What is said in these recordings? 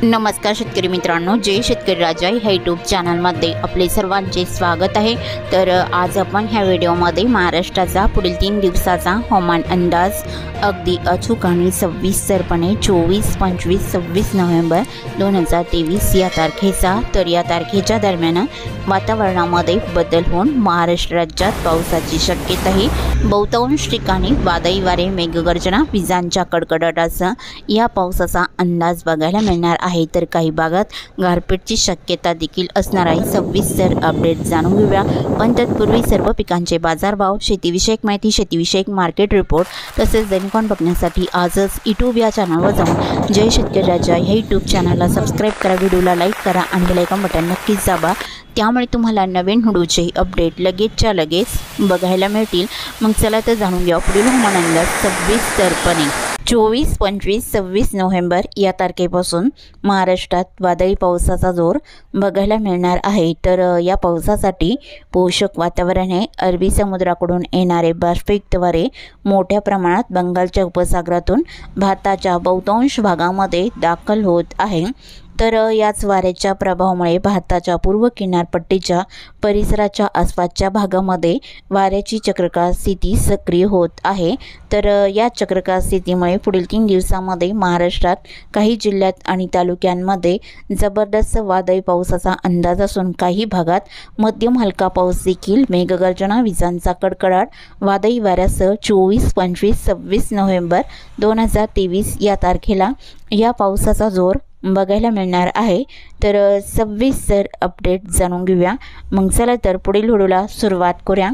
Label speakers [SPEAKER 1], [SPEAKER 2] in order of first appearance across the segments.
[SPEAKER 1] नमस्कार शेतकरी मित्रांनो, जय शेतकरी राजा ह्या यूट्यूब चॅनलमध्ये आपले सर्वांचे स्वागत आहे। तर आज आपण ह्या व्हिडिओमध्ये महाराष्ट्राचा पुढील 3 दिवसाचा हवामान अंदाज अगदी अचूक आणि सविस्तरपणे 24, 25, 26 नोव्हेंबर 2023 या तारखेचा, तर या तारखेच्या दरम्यान वातावरणामध्ये बदल होऊन महाराष्ट्र राज्यात पावसाची शक्यता आहे। बहुतांश ठिकाणी वादळी वारे, मेघगर्जना, विजांच्या कडकडाटासह या पावसाचा अंदाज बघायला मिळणार आहे। तर काही भागात गारपीटची शक्यता देखील असणार आहे। सविस्तर अपडेट जाणून घेऊया, पण तत्पूर्वी सर्व पिकांचे बाजारभाव, शेतीविषयक माहिती, शेतीविषयक मार्केट रिपोर्ट तसेच दैनिकवान बघण्यासाठी आजच यूट्यूब या चॅनलवर जाऊन जय शेतकरी राजा ह्या यूट्यूब चॅनलला सबस्क्राइब करा, व्हिडिओला लाईक करा आणि बेल आयकॉन बटन नक्कीच दाबा, त्यामुळे तुम्हाला नवीन व्हिडिओचे अपडेट लगेचच्या लगेच बघायला मिळतील। मग चला तर जाणून घ्या पुढील हवामान अंदाज सविस्तरपणे। 24, 25, 26 नोव्हेंबर या तारखेपासून महाराष्ट्रात वादळी पावसाचा जोर बघायला मिळणार आहे। तर या पावसासाठी पोषक वातावरण आहे। अरबी समुद्राकडून येणारे बाष्पयुक्त वारे मोठ्या प्रमाणात बंगालच्या उपसागरातून भारताच्या बहुतांश भागामध्ये दाखल होत आहे। तर याच वाऱ्याच्या प्रभावामुळे भारताच्या पूर्व किनारपट्टीच्या परिसराच्या आसपासच्या भागामध्ये वाऱ्याची चक्राकार स्थिती सक्रिय होत आहे। तर या चक्राकार स्थितीमुळे पुढील 3 दिवसांमध्ये महाराष्ट्रात काही जिल्ह्यात आणि तालुक्यांमध्ये जबरदस्त वादळी पावसाचा अंदाज असून काही भागात मध्यम हलका पाऊस देखील, मेघगर्जना, विजांचा कडकडाट, वादळी वाऱ्यासह 24, 25, 26 नोव्हेंबर 2023 या तारखेला या पावसाचा जोर बघायला मिळणार आहे। तर सविस्तर अपडेट जाणून घेऊया, मग चला तर पुढील व्हिडिओला सुरुवात करूया।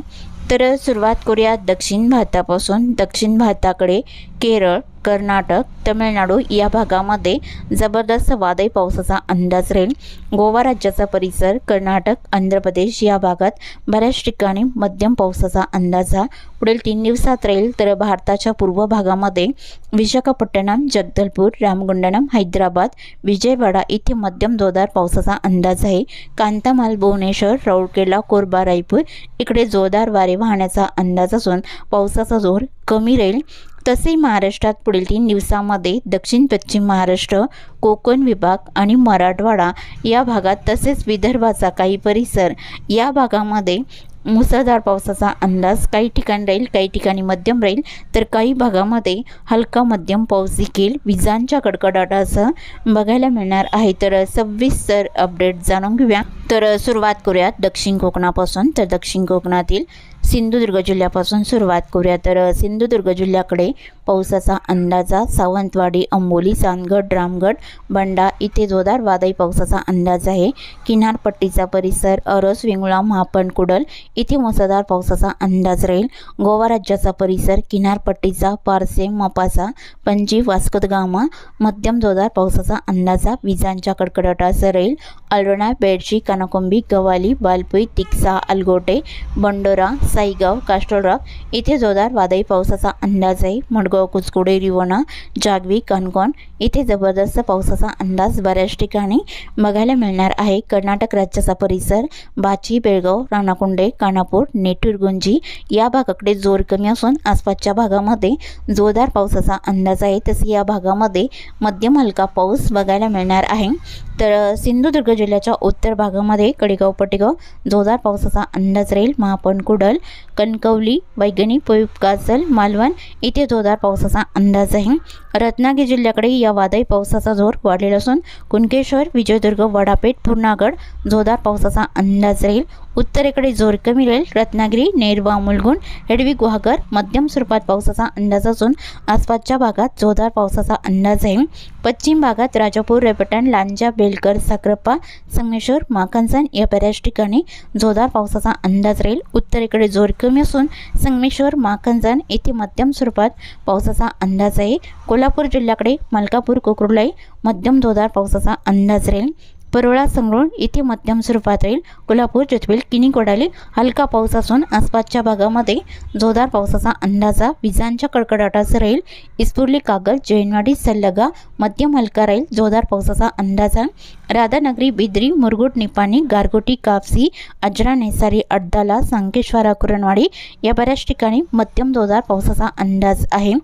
[SPEAKER 1] तर सुरुवात करूया दक्षिण भारतापासून। दक्षिण भारताकडे केरळ, कर्नाटक, तमिळनाडू या भागामध्ये जबरदस्त वादळी पावसाचा अंदाज राहील। गोवा राज्याचा परिसर, कर्नाटक, आंध्र प्रदेश या भागात बऱ्याच ठिकाणी मध्यम पावसाचा अंदाज हा पुढील 3 दिवसात राहील। तर भारताच्या पूर्व भागामध्ये विशाखापट्टणम, जगदलपूर, रामगुंडम, हैदराबाद, विजयवाडा इथे मध्यम जोरदार पावसाचा अंदाज आहे। कांतामाल, भुवनेश्वर, राऊरकेला, कोरबा, रायपूर इकडे जोरदार वारे वाहण्याचा अंदाज असून पावसाचा जोर कमी राहील। तसे महाराष्ट्रात पुढील 3 दिवसांमध्ये दक्षिण पश्चिम महाराष्ट्र, कोकण विभाग आणि मराठवाडा या भागात तसेच विदर्भाचा काही परिसर या भागामध्ये मुसळधार पावसाचा अंदाज काही ठिकाणी राहील, काही ठिकाणी मध्यम राहील, तर काही भागामध्ये हलका मध्यम पाऊस देखील विजांच्या कडकडाटासह बघायला मिळणार आहे। तर सविस्तर अपडेट जाणून घेऊया। तर सुरुवात करूयात दक्षिण कोकणापासून। तर दक्षिण कोकणातील सिंधुदुर्ग जिल्ह्यापासून सुरुवात करूया। तर सिंधुदुर्ग जिल्ह्याकडे पावसाचा अंदाजा सावंतवाडी, अंबोली, चांदगड, रामगड, बंडा इथे जोरदार वादळी पावसाचा अंदाज आहे। किनारपट्टीचा परिसर, अरस, वेंगुर्ला, महापण, कुडल इथे मुसळधार पावसाचा अंदाज राहील। गोवा राज्याचा परिसर, किनारपट्टीचा पारसे, मपासा, पणजी, वास्को द गामा मध्यम जोरदार पावसाचा अंदाजा विजांच्या कडकडाटासह राहील। अल्रोना, बेडशी, कानाकोंबी, गवाली, बालपुई, तिक्सा, अलगोटे, बंडोरा, साईगाव, कास्टोलरॉक इथे जोरदार वादळी पावसाचा अंदाज आहे। मडगाव, कुचकुडे, रिवणा, जागवी, कणकोण इथे जबरदस्त पावसाचा अंदाज बऱ्याच ठिकाणी बघायला मिळणार आहे। कर्नाटक राज्याचा परिसर, बाची, बेळगाव, राणाकुंडे, कानापूर, नेटूर, गुंजी या भागाकडे जोर कमी असून आसपासच्या भागामध्ये जोरदार पावसाचा अंदाज आहे। तसे या भागामध्ये मध्यम हलका पाऊस बघायला मिळणार आहे। तर सिंधुदुर्ग जिल्ह्याच्या उत्तर भागामध्ये कडेगाव, पटेगाव जोरदार पावसाचा अंदाज राहील। महापण, कुडल, कणकवली, वैगणी, काजल, मालवण इथे जोरदार पावसाचा अंदाज आहे। रत्नागिरी जिल्ह्याकडे या वादळी पावसाचा जोर वाढलेला असून कुणकेश्वर, विजयदुर्ग, वडापेठ, पूर्णागड जोरदार पावसाचा अंदाज राहील। उत्तरेकडे जोर कमी राहील। रत्नागिरी, नेरवा, मुलगुण, हेडवी, गुहागर मध्यम स्वरूपात पावसाचा अंदाज असून आसपासच्या भागात जोरदार पावसाचा अंदाज आहे। पश्चिम भागात राजापूर, रेपटण, लांजा, बेलकर, साखरप्पा, संगमेश्वर, माखनसन या बऱ्याच ठिकाणी जोरदार पावसाचा अंदाज राहील। उत्तरेकडे जोर कमी असून संगमेश्वर, माखनसन येथे मध्यम स्वरूपात पावसाचा अंदाज आहे। कोल्हापूर जिल्ह्याकडे मलकापूर, कोकरुलाई मध्यम जोरदार पावसाचा अंदाज राहील। परोळा, संगरूळ इथे मध्यम स्वरूपात राहील। कोल्हापूर, जतवेल, किनी, कोडाली हलका पाऊस असून आसपासच्या भागामध्ये जोरदार पावसाचा अंदाजा विजांच्या कडकडाटासह राहील। इस्पुर्ली, कागल, जैनवाडी, सल्लगा मध्यम हलका राहील, जोरदार पावसाचा अंदाजा। राधानगरी, बिद्री, मुरगुड, निपाणी, गारगोटी, कापसी, अजरा, नेसारी, अड्डाला, संकेश्वरा, कुरणवाडी या बऱ्याच ठिकाणी मध्यम जोरदार पावसाचा अंदाज आहे।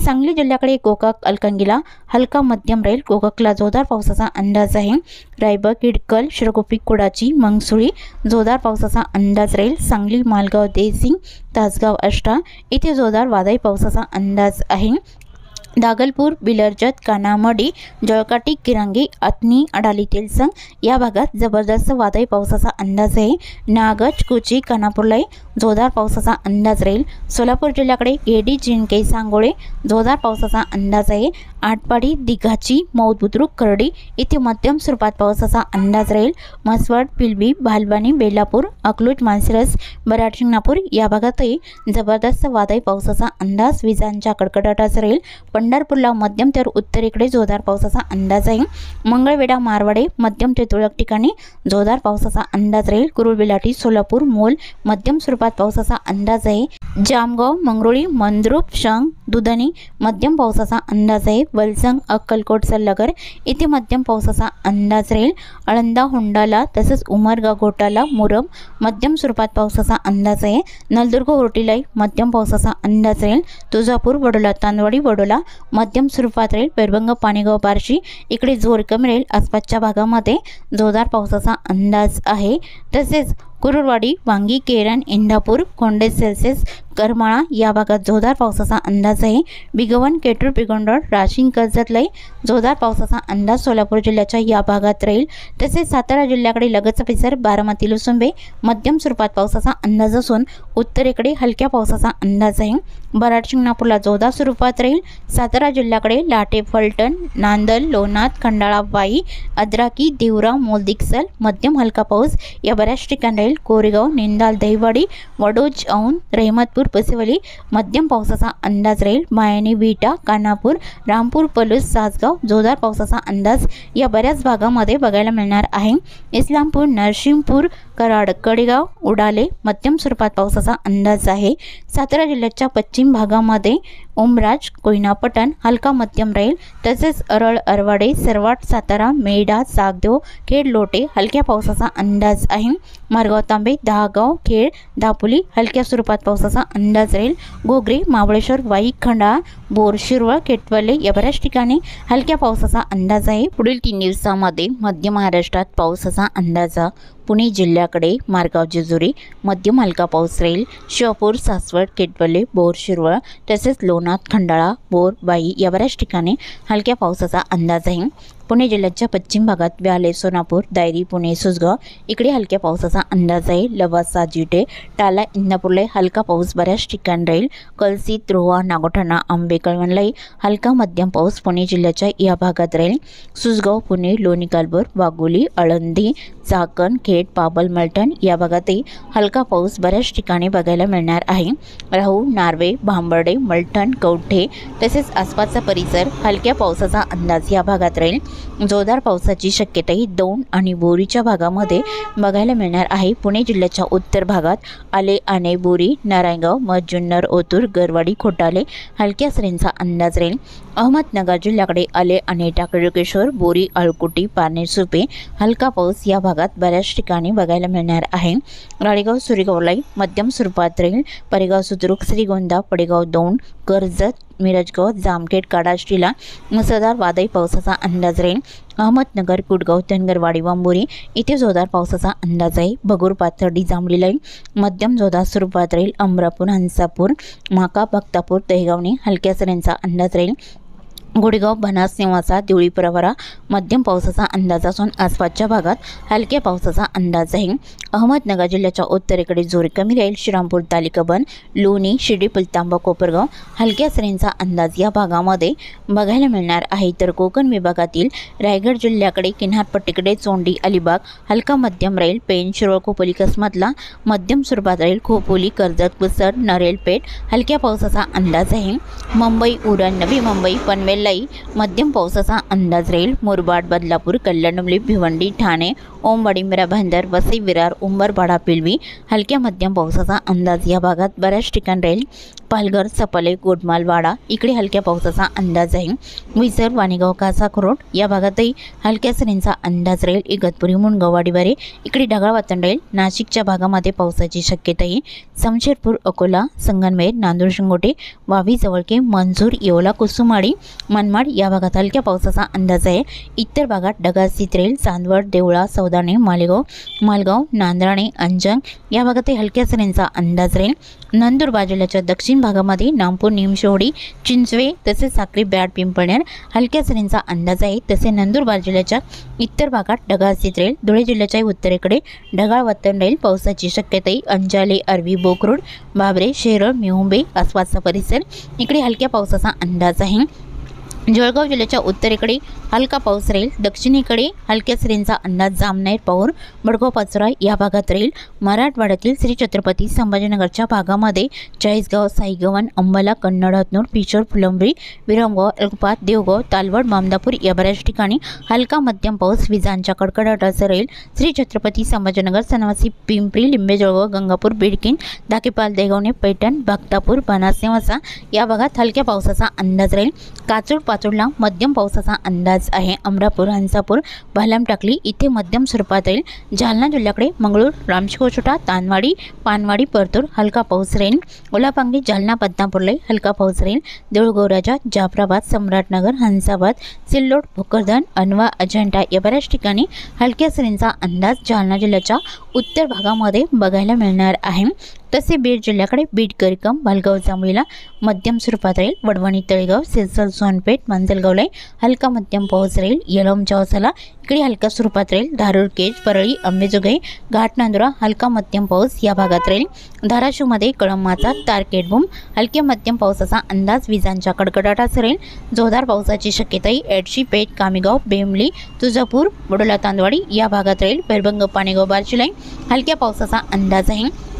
[SPEAKER 1] सांगली जिल्ह्याकडे गोकाक, अलकंगीला हलका मध्यम राहील। गोकाकला जोरदार पावसाचा अंदाज आहे। रायबा, किडकल, शिरगोपी, कुडाची, मंगसुळी जोरदार पावसाचा अंदाज राहील। सांगली, मालगाव, देसिंग, तासगाव, अष्टा इथे जोरदार वादळी पावसाचा अंदाज आहे। दागलपूर, बिलरजत, कानामडी, जळकाटी, किरांगी, अथनी, अडाली, तेलसंग या भागात जबरदस्त वादळी पावसाचा अंदाज आहे। नागज, कुची, कानापूरलाही जोरदार पावसाचा अंदाज राहील। सोलापूर जिल्ह्याकडे गेडी, जिंके, सांगोळे जोरदार पावसाचा अंदाज आहे। आटपाडी, दिघाची, मौद, बुद्रुक, करडी इथे मध्यम स्वरूपात पावसाचा अंदाज राहील। म्हसवड, पिलबी, भालबानी, बेलापूर, अकलूज, मानसिरस, बराड, शिंगणापूर या भागातही जबरदस्त वादळी पावसाचा अंदाज विजांच्या कडकडाटाचा राहील। पंढरपूरला मध्यम तर उत्तरेकडे जोरदार पावसाचा अंदाज आहे। मंगळवेढा, मारवाडे मध्यम ते तुरळक ठिकाणी जोरदार पावसाचा अंदाज राहील। कुरुल, बिलाटी, सोलापूर, मोल मध्यम स्वरूपात पावसाचा अंदाज आहे। जामगाव, मंगरुळी, मंद्रुप, शंग, दुधनी मध्यम पावसाचा अंदाज आहे। वलसंग, अक्कलकोट, सल्लागर इथे मध्यम पावसाचा अंदाज राहील। आळंदा, होंडाला तसेच उमरगा, घोटाला, मुरम मध्यम स्वरूपात पावसाचा अंदाज आहे। नलदुर्ग, ओरटीलाई मध्यम पावसाचा अंदाज राहील। तुळजापूर, वडोला, तांदवाडी, वडोला मध्यम स्वरूपात राहील। पेरबंग, पाणीगाव, बार्शी इकडे जोर कमी राहील। आसपासच्या भागामध्ये जोरदार पावसाचा अंदाज आहे। तसेच कुरुरवाडी, वांगी, केरन, इंदापूर, खोंडे, सेल्सियस, करमाळा या भागात जोरदार पावसाचा अंदाज आहे। बिगवन, केटूर, पिगोंडर, राशिंग, कर्जतलाई जोरदार पावसाचा अंदाज सोलापूर जिल्ह्याच्या या भागात राहील। तसेच सातारा जिल्ह्याकडे लगतचा परिसर, बारामती, लुसुंबे मध्यम स्वरूपात पावसाचा अंदाज असून उत्तरेकडे हलक्या पावसाचा अंदाज आहे। बराड, शिंगणापूरला जोरदार स्वरूपात राहील। सातारा जिल्ह्याकडे लाटे, फलटण, नांदल, लोणाद, खंडाळा, वाई, अद्राकी, देवरा, मोलदिक्सल मध्यम हलका पाऊस या बऱ्याच ठिकाणी राहील। कोरेगाव, निंदाल, दहिवाडी, वडोज, औंध, रहमतपूर, पसिवली मध्यम पावसाचा अंदाज राहील। मायणी, विटा, कानापूर, रामपूर, पलूस, सासगाव जोरदार पावसाचा अंदाज या बऱ्याच भागामध्ये बघायला मिळणार आहे। इस्लामपूर, नरसिंहपूर, कराड, कडेगाव, उडाले मध्यम स्वरूपात पावसाचा अंदाज आहे। सातारा जिल्ह्याच्या पश्चिम भागामध्ये उमराज, कोयना, पटण हलका मध्यम राहील। तसेच अरळ, अरवाडे, सरवाट, सातारा, मेढा, सागदेव, खेड, लोटे हलक्या पावसाचा अंदाज आहे। मारगाव, तांबे, दहागाव, खेड, दापोली हलक्या स्वरूपात पावसाचा अंदाज राहील। गोगरे, महाबळेश्वर, वाई, खंडाळा, बोर, शिरवळ, केटवले या बऱ्याच ठिकाणी हलक्या पावसाचा अंदाज आहे। पुढील 3 दिवसामध्ये मध्य महाराष्ट्रात पावसाचा अंदाज पुणे जिल्ह्याकडे मारगाव, जेजुरी मध्यम हलका पाऊस राहील। शहापूर, सासवड, केटवले, बोर, शिरवळ तसेच लोणाद, खंडाळा, बोर, वाई या बऱ्याच ठिकाणी हलक्या पावसाचा अंदाज आहे। पुणे जिल्ह्याच्या पश्चिम भागात व्याले, सोनापूर, दायरी, पुणे, सुसगाव इकडे हलक्या पावसाचा अंदाज आहे। लवासा, जिटे, टाला, इंदापूरला हलका पाऊस बऱ्याच ठिकाणी राहील। कलसी, त्रोवा, नागोठाणा, आंबे, कळवणलाही हलका मध्यम पाऊस पुणे जिल्ह्याच्या या भागात राहील। सुसगाव, पुणे, लोणी, कालभोर, वाघोली, आळंदी, चाकण, खेड, पाबल, मलटण या भागातही हलका पाऊस बऱ्याच ठिकाणी बघायला मिळणार आहे। राहू, नार्वे, भांबर्डे, मलटण, कवठे तसेच आसपासचा परिसर हलक्या पावसाचा अंदाज या भागात राहील। जोरदार पावसाची शक्यताही दौंड आणि बोरीच्या भागामध्ये बघायला मिळणार आहे। पुणे जिल्ह्याच्या उत्तर भागात आले, आणे, बोरी, नारायणगाव, मजुन्नर, ओतूर, गरवाडी, खोटाले हलक्या सरींचा अंदाज राहील। अहमदनगर जिल्ह्याकडे आले, आणे, टाकळकेश्वर, बोरी, अळकुटी, पारनेर, सुपे हलका पाऊस या भागात बऱ्याच ठिकाणी बघायला मिळणार आहे। राळेगाव, सुरेगावलाही मध्यम स्वरूपात राहील। परेगाव, सुद्रुक, श्रीगोंदा, पडेगाव, दौंड, कर्जत, मिरजगाव, जामखेड, काडाष्टीला मुसळधार वादळी पावसाचा अंदाज राहील। अहमदनगर, कुडगाव, धनगरवाडी, वांबोरी इथे जोरदार पावसाचा अंदाज आहे। भगूर, पाथर्डी, जांभळीलाई मध्यम जोरदार स्वरूपात राहील। अमरापूर, हंसापूर, माका, भक्तापूर, दहेगावने हलक्या सरींचा अंदाज राहील। गुडेगाव, बनास, नेवासा, देवळी, प्रवरा मध्यम पावसाचा अंदाज असून आसपासच्या भागात हलक्या पावसाचा अंदाज आहे। अहमदनगर जिल्ह्याच्या उत्तरेकडे जोर कमी राहील। श्रीरामपूर, तालिकाबन, लोणी, शिर्डी, पुलतांबा, कोपरगाव हलक्या सरींचा अंदाज या भागामध्ये बघायला मिळणार आहे। तर कोकण विभागातील रायगड जिल्ह्याकडे किनारपट्टीकडे चोंडी, अलिबाग हलका मध्यम राहील। पेण, शिरोळ, खोपोली, कसमतला मध्यम स्वरूपात राहील। खोपोली, कर्जत, पुसद, नरेलपेठ हलक्या पावसाचा अंदाज आहे। मुंबई, उरण, नवी मुंबई, पनवेल औंधलाई मध्यम पावसाचा अंदाज राहील। मुरबाड, बदलापूर, कल्याण, भिवंडी, ठाणे, ओमवाडी, भांदर, वसई, विरार, उंबरपाडा, पिलवी हलक्या मध्यम पावसाचा अंदाज या भागात बऱ्याच ठिकाणी राहील। पालघर, सपाले, गोटमाल, वाडा इकडे हलक्या पावसाचा अंदाज आहे। विसर, वाणीगाव, कासाखरोड या भागातही हलक्या सरींचा अंदाज राहील। इगतपुरी, मुनगाव, वाडीवारे इकडे ढगाळ वातावरण राहील। नाशिकच्या भागामध्ये पावसाची शक्यता आहे। समशेरपूर, अकोला, संगमनेर, नांदूर, शिंगोटे, वावी, जवळके, मंजूर, येवला, कुसुमाडी, मनमाड या भागात हलक्या पावसाचा अंदाज आहे। इतर भागात ढगाळ स्थिती राहील। चांदवड, देवळा, सौदाणे, मालेगाव, मालगाव, नांदराणे, अंजंग या भागातही हलक्या सरींचा अंदाज राहील। नंदुरबार जिल्ह्याच्या दक्षिण भागामध्ये नामपूर, निमशोडी, चिंचवे तसेच साक्री, बॅड, पिंपळनेर हलक्या सरींचा अंदाज आहे। तसे नंदुरबार जिल्ह्याच्या इतर भागात ढगाळ स्थिती राहील। धुळे जिल्ह्याच्या उत्तरेकडे ढगाळ वातावरण राहील। पावसाची शक्यता आहे। अंजाले, अरवी, बोकरूड, बाबरे, शेरळ, मिहुंबे आसपासचा परिसर इकडे हलक्या पावसाचा अंदाज आहे। जळगाव जिल्ह्याच्या उत्तरेकडे हलका पाऊस राहील। दक्षिणेकडे हलक्या सरींचा अंदाज जामनेर, पौर, बडगाव, पाचोरा या भागात राहील। मराठवाड्यातील श्री छत्रपती संभाजीनगरच्या भागामध्ये चाळीसगाव, साईगव्हाण, अंबाला, कन्नड, हतनूर, पिशोर, फुलंब्री, विरमगाव, अलगपात, देवगाव, तालवड, मामदापूर या बऱ्याच ठिकाणी हलका मध्यम पाऊस विजांच्या कडकडाटाचा राहील। श्री छत्रपती संभाजीनगर, सनवासी, पिंपरी, लिंबे, जळगाव, गंगापूर, बिडकीन, दाकेपाल, देगावणे, पैठण, भक्तापूर, बनास, नेवासा या भागात हलक्या पावसाचा अंदाज राहील। काचूड, पाचोडला मध्यम पावसाचा अंदाज आहे। अमरापूर, हंसापूर, भालम, टाकली इथे मध्यम स्वरूपात राहील। जालना जिल्ह्याकडे मंगळूर, रामशिकोछोटा, तानवाडी, पानवाडी, परतूर हलका पाऊस राहील। ओलापांगली, जालना, बदनापूरला हलका पाऊस राहील। देऊळगौराजा, जाफराबाद, सम्राटनगर, हंसाबाद, सिल्लोड, भोकरदन, अनवा, अजंठा या बऱ्याच ठिकाणी हलक्या सरींचा अंदाज जालना जिल्ह्याच्या उत्तर भागामध्ये बघायला मिळणार आहे। तसे बीड जिल्ह्याकडे बीड, करिकम, भालगाव, जांभळीला मध्यम स्वरूपात राहील। वडवणी, तळेगाव, सिरसल, सोनपेठ, मांजलगावला हलका मध्यम पाऊस राहील। येलम, चौसाला इकडे हलका स्वरूपात राहील। धारूर, केज, परळी, अंबेजोगाई, घाटनांदुरा हलका मध्यम पाऊस या भागात राहील। धाराशिवमध्ये कळंबाचा, तारकेटबूम हलक्या मध्यम पावसाचा अंदाज विजांच्या कडकडाटाचा राहील। जोरदार पावसाची शक्यताही एडशी, पेठ, कामेगाव, बेंबली, तुळजापूर, बडोला, तांदवाडी या भागात राहील। पेरबंग, पाणेगाव, बार्शीला हलक्या पावसाचा अंदाज आहे।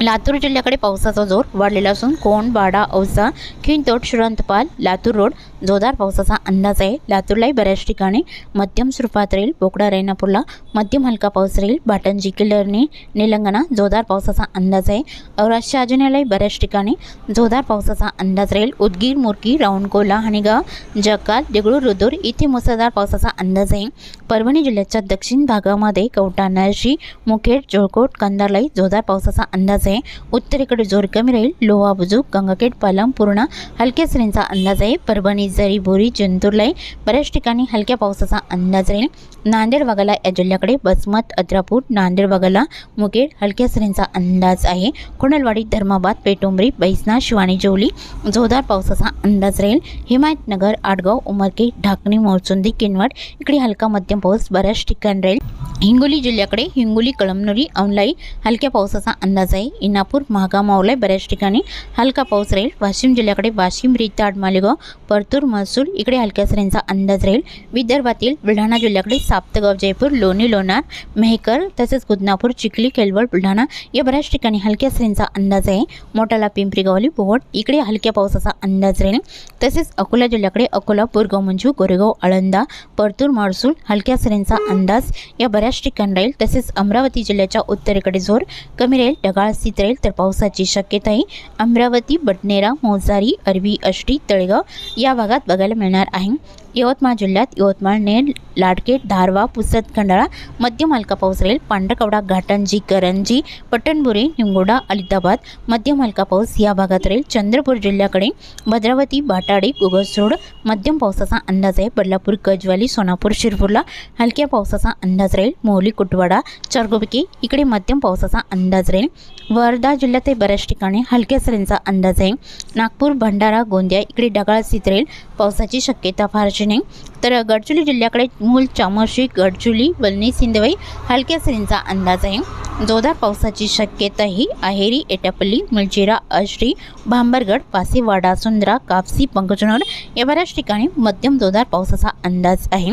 [SPEAKER 1] लातूर जिल्ह्याकडे पावसाचा जोर वाढलेला असून कोंड, बाडा, औसा, खिंतोड, श्रीरंतपाल, लातूर रोड जोरदार पावसाचा अंदाज आहे। लातूरलाही बऱ्याच ठिकाणी मध्यम स्वरूपात राहील। बोकडा, रेणापूरला मध्यम हलका पाऊस राहील। बाटंजी, किल्लरणी, निलंगणा जोरदार पावसाचा अंदाज आहे। औराष्ट, अजनेलाही बऱ्याच ठिकाणी जोरदार पावसाचा अंदाज राहील। उदगीर, मुरकी, राऊंडकोला, हणेगाव, जकाल, देगलूर, रुद्र इथे मुसळधार पावसाचा अंदाज आहे। परभणी जिल्ह्याच्या दक्षिण भागामध्ये कवठा, नरशी, मुखेड, जळकोट, कंधारलाही जोरदार पावसाचा अंदाज आहे। उत्तरेकडे जोर कमी राहील। लोहा, बुजुक, गंगाखेड, पालम, पूर्णा हलक्या सरींचा अंदाज आहे। परभणी, जरी, बोरी, जिंतूरलाही बऱ्याच ठिकाणी हलक्या पावसाचा अंदाज राहील। नांदेड वगळता या जिल्ह्याकडे बसमत, अद्रापूर, नांदेड वगळता मुखेड हलक्या सरींचा अंदाज आहे। खुणलवाडी, धर्माबाद, पेटोंबरी, बैसना, शिवानी, जवली जोरदार पावसाचा अंदाज राहील। हिमायतनगर, आडगाव, उमरके, ढाकणी, मोरचुंदी, किनवट इकडे हलका मध्यम पाऊस बऱ्याच ठिकाणी राहील। हिंगोली जिल्ह्याकडे हिंगोली, कळमनुरी, औंधलाई हलक्या पावसाचा अंदाज आहे। इनापूर, महागाव, मावलाई बऱ्याच ठिकाणी हलका पाऊस राहील। वाशिम जिल्ह्याकडे वाशिम, रिताड, मालेगाव, परतूर, महसूल इकडे हलक्या सरींचा अंदाज राहील। विदर्भातील बुलढाणा जिल्ह्याकडे साप्तगाव, जयपूर, लोणी, लोणार, मेहकर तसेच कुदनापूर, चिखली, केलवड, बुलढाणा या बऱ्याच ठिकाणी हलक्या सरींचा अंदाज आहे। मोठाला, पिंपरी गावली, बोहड इकडे हलक्या पावसाचा अंदाज राहील। तसेच अकोला जिल्ह्याकडे अकोला, बोरगाव, मंजू, गोरेगाव, आळंदा, परतूर, महसूल हलक्या सरींचा अंदाज या बऱ्याच ठिकाणी राहील। तसेच अमरावती जिल्ह्याच्या उत्तरेकडे जोर कमी राहील। ढगाळ स्थिती राहील तर पावसाची शक्यता आहे। अमरावती, बडनेरा, मोजारी, अरवी, आष्टी, तळेगाव या भागात बघायला मिळणार आहे। यवतमाळ जिल्ह्यात यवतमाळ, नेर, लाडकेट, धारवा, पुसद, खंडाळा मध्यम हलका पाऊस राहील। पांढरकवडा, घाटंजी, करंजी, पट्टणबुरी, निंगोडा, अलिताबाद मध्यम हलका पाऊस या भागात राहील। चंद्रपूर जिल्ह्याकडे भद्रावती, बाटाडी, गुगसरोड मध्यम पावसाचा अंदाज आहे। बदलापूर, गजवाली, सोनापूर, शिरपूरला हलक्या पावसाचा अंदाज राहील। मोहली, कुटवाडा, चारगोपिके इकडे मध्यम पावसाचा अंदाज राहील। वर्धा जिल्ह्यातही बऱ्याच ठिकाणी हलक्या सरींचा अंदाज आहे। नागपूर, भंडारा, गोंदिया इकडे ढगाळ स्थिती राहील। पावसाची शक्यता फारशी नाही। तर गडचिरोली जिल्ह्याकडे मूल, चामोर्शी, गडचिरोली, वलनी, सिंधवई हलक्या सरींचा अंदाज आहे। जोरदार पावसाची शक्यता ही अहेरी, एटापल्ली, मिरचिरा, आष्टी, भांबरगड, पासेवाडा, सुंदरा, कापसी, पंकजनोर या बऱ्याच ठिकाणी मध्यम जोरदार पावसाचा अंदाज आहे।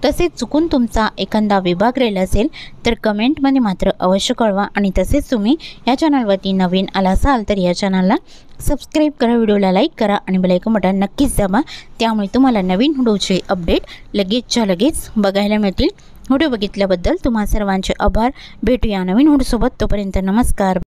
[SPEAKER 1] तसेच चुकून तुमचा एखादा विभाग राहिला असेल तर कमेंटमध्ये मात्र अवश्य कळवा। आणि तसेच तुम्ही या चॅनलवरती नवीन आला असाल तर या चॅनलला सबस्क्राईब करा, व्हिडिओला लाईक करा आणि बेल आयकॉन बटन नक्कीच दाबा, त्यामुळे तुम्हाला नवीन व्हिडिओचे अपडेट लगेचच्या लगेच बघायला मिळतील। व्हिडिओ बघितल्याबद्दल तुम्हा सर्वांचे आभार। भेटूया नवीन व्हिडिओसोबत, तोपर्यंत नमस्कार।